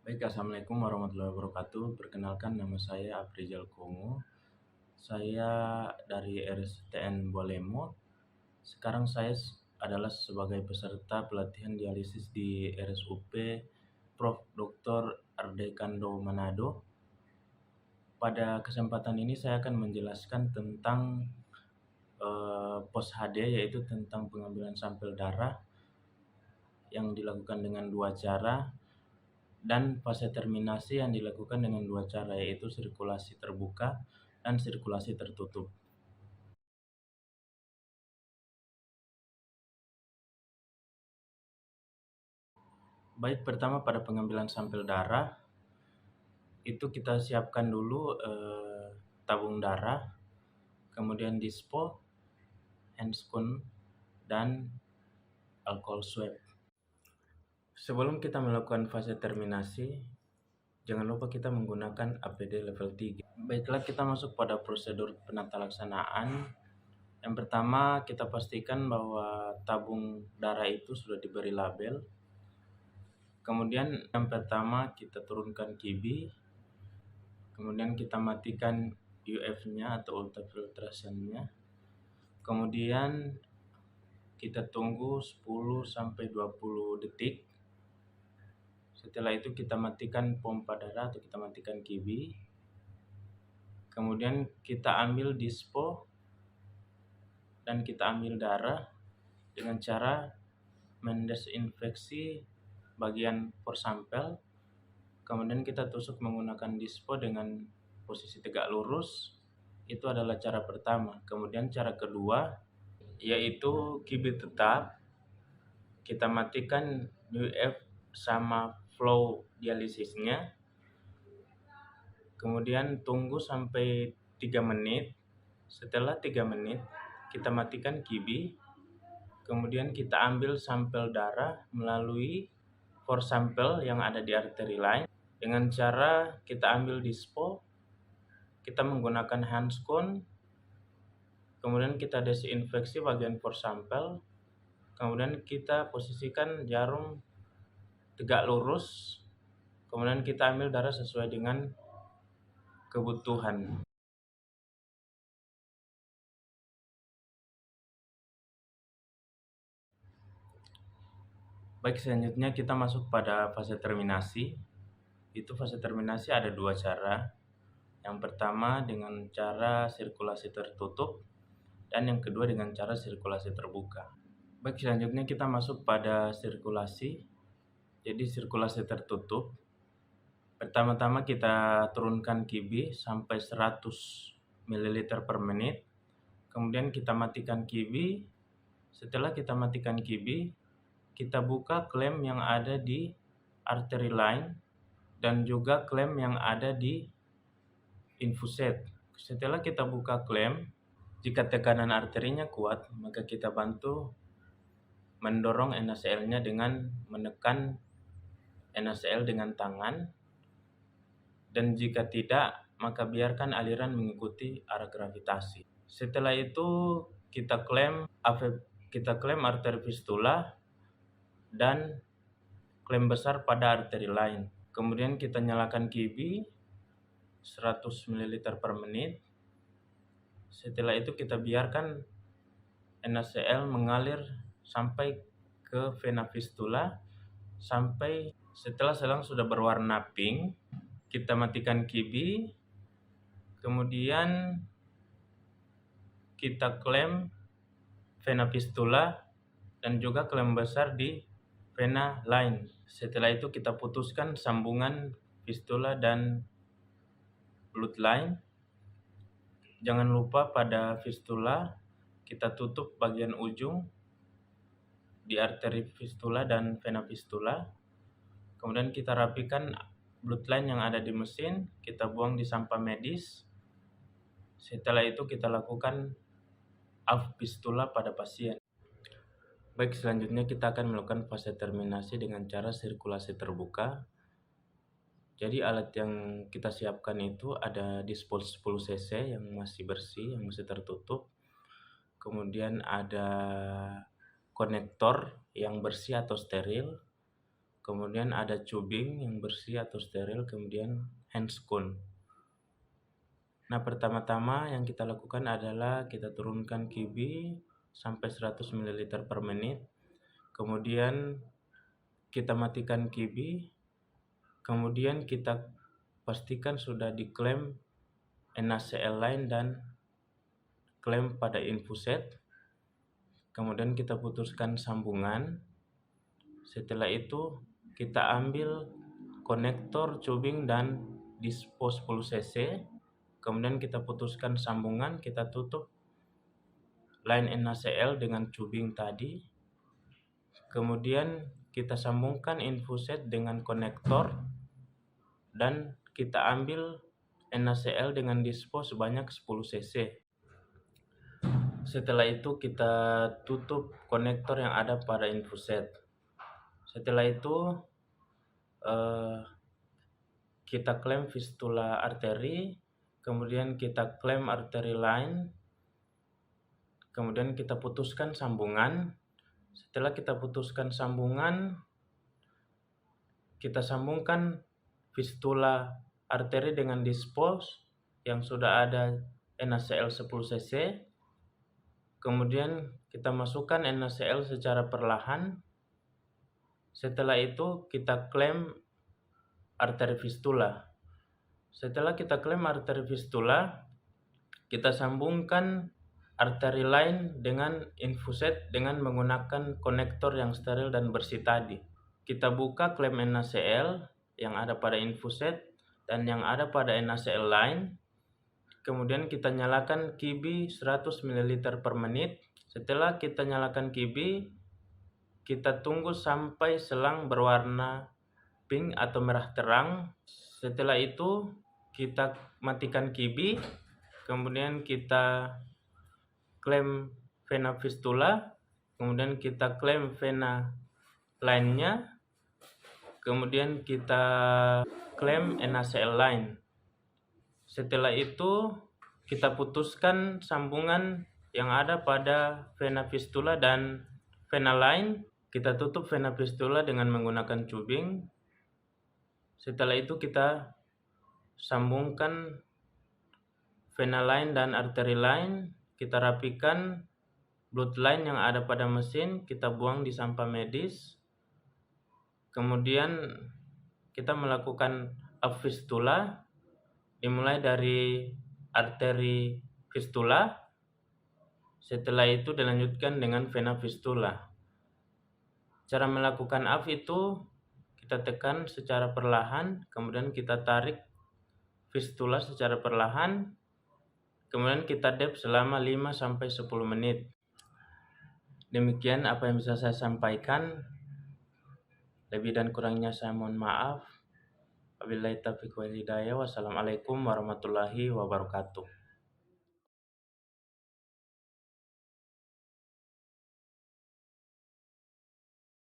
Baik, Assalamualaikum warahmatullahi wabarakatuh. Perkenalkan, nama saya Afrizal Kongo. Saya dari RSTN Bolemo. Sekarang saya adalah sebagai peserta pelatihan dialisis di RSUP Prof. Dr. Ardekando Manado. Pada kesempatan ini saya akan menjelaskan tentang POS HD, yaitu tentang pengambilan sampel darah yang dilakukan dengan dua cara, dan fase terminasi yang dilakukan dengan dua cara, yaitu sirkulasi terbuka dan sirkulasi tertutup. Baik, pertama pada pengambilan sampel darah, itu kita siapkan dulu tabung darah, kemudian dispo, handscoon, dan alkohol swab. Sebelum kita melakukan fase terminasi, jangan lupa kita menggunakan APD level 3. Baiklah, kita masuk pada prosedur penata laksanaan. Yang pertama, kita pastikan bahwa tabung darah itu sudah diberi label. Kemudian yang pertama kita turunkan QB, kemudian kita matikan UF-nya atau ultrafiltrasinya. Kemudian kita tunggu 10-20 detik. Setelah itu kita matikan pompa darah atau kita matikan QB. Kemudian kita ambil dispo dan kita ambil darah dengan cara mendesinfeksi bagian for sampel. Kemudian kita tusuk menggunakan dispo dengan posisi tegak lurus. Itu adalah cara pertama. Kemudian cara kedua yaitu QB tetap. Kita matikan UF sama flow dialisisnya. Kemudian tunggu sampai 3 menit. Setelah 3 menit kita matikan QB. Kemudian kita ambil sampel darah melalui for sampel yang ada di arteri line. Dengan cara kita ambil dispo, kita menggunakan handscoon, kemudian kita desinfeksi bagian for sampel, kemudian kita posisikan jarum tegak lurus, kemudian kita ambil darah sesuai dengan kebutuhan. Baik, selanjutnya kita masuk pada fase terminasi. Itu fase terminasi ada dua cara. Yang pertama dengan cara sirkulasi tertutup, dan yang kedua dengan cara sirkulasi terbuka. Baik, selanjutnya kita masuk pada sirkulasi. Jadi sirkulasi tertutup. Pertama-tama kita turunkan QB sampai 100 ml per menit. Kemudian kita matikan QB. Setelah kita matikan QB, kita buka klem yang ada di arteri line dan juga klem yang ada di infuset. Setelah kita buka klem, jika tekanan arterinya kuat, maka kita bantu mendorong NaCl-nya dengan menekan NaCl dengan tangan, dan jika tidak, maka biarkan aliran mengikuti arah gravitasi. Setelah itu kita klem arteri fistula dan klem besar pada arteri lain. Kemudian kita nyalakan QB 100 ml per menit. Setelah itu kita biarkan NaCl mengalir sampai ke vena fistula, sampai setelah selang sudah berwarna pink, kita matikan QB. Kemudian kita klem vena fistula dan juga klem besar di vena lain. Setelah itu kita putuskan sambungan fistula dan blood line. Jangan lupa pada fistula kita tutup bagian ujung di arteri fistula dan vena fistula. Kemudian kita rapikan blood line yang ada di mesin, kita buang di sampah medis. Setelah itu kita lakukan AF fistula pada pasien. Baik, selanjutnya kita akan melakukan fase terminasi dengan cara sirkulasi terbuka. Jadi alat yang kita siapkan itu ada dispo 10 cc yang masih bersih, yang masih tertutup. Kemudian ada konektor yang bersih atau steril. kemudian ada cubing yang bersih atau steril, kemudian handscone. Nah, pertama-tama yang kita lakukan adalah kita turunkan QB sampai 100 ml per menit. Kemudian kita matikan QB. Kemudian kita pastikan sudah diklem NaCl line dan klem pada infuset. Kemudian kita putuskan sambungan. Setelah itu kita ambil konektor cubing dan dispo 10 cc. Kemudian kita putuskan sambungan, kita tutup line NaCl dengan cubing tadi. Kemudian kita sambungkan infuset dengan konektor dan kita ambil NaCl dengan dispo sebanyak 10 cc. Setelah itu kita tutup konektor yang ada pada infuset. Setelah itu kita klem fistula arteri, kemudian kita klem arteri line, kemudian kita putuskan sambungan. Setelah kita putuskan sambungan, kita sambungkan fistula arteri dengan dispos yang sudah ada NaCl 10 cc. Kemudian kita masukkan NaCl secara perlahan. Setelah itu kita klem arteri fistula. Setelah kita klem arteri fistula, kita sambungkan arteri line dengan infuset dengan menggunakan konektor yang steril dan bersih tadi. Kita buka klem NaCl yang ada pada infuset dan yang ada pada NaCl line. Kemudian kita nyalakan QB 100 ml per menit. Setelah kita nyalakan QB, kita tunggu sampai selang berwarna pink atau merah terang. Setelah itu kita matikan QB, kemudian kita klem vena fistula, kemudian kita klem vena line-nya, kemudian kita klem NaCl line. Setelah itu kita putuskan sambungan yang ada pada vena fistula dan vena line. Kita tutup vena fistula dengan menggunakan cubing. Setelah itu kita sambungkan vena line dan arteri line. Kita rapikan blood line yang ada pada mesin, kita buang di sampah medis. Kemudian kita melakukan up fistula, dimulai dari arteri fistula. Setelah itu dilanjutkan dengan vena fistula. Cara melakukan up itu kita tekan secara perlahan, kemudian kita tarik fistula secara perlahan, kemudian kita dep selama 5-10 menit. Demikian apa yang bisa saya sampaikan. Lebih dan kurangnya saya mohon maaf. Wabillahi taufiq wal hidayah. Wassalamualaikum warahmatullahi wabarakatuh.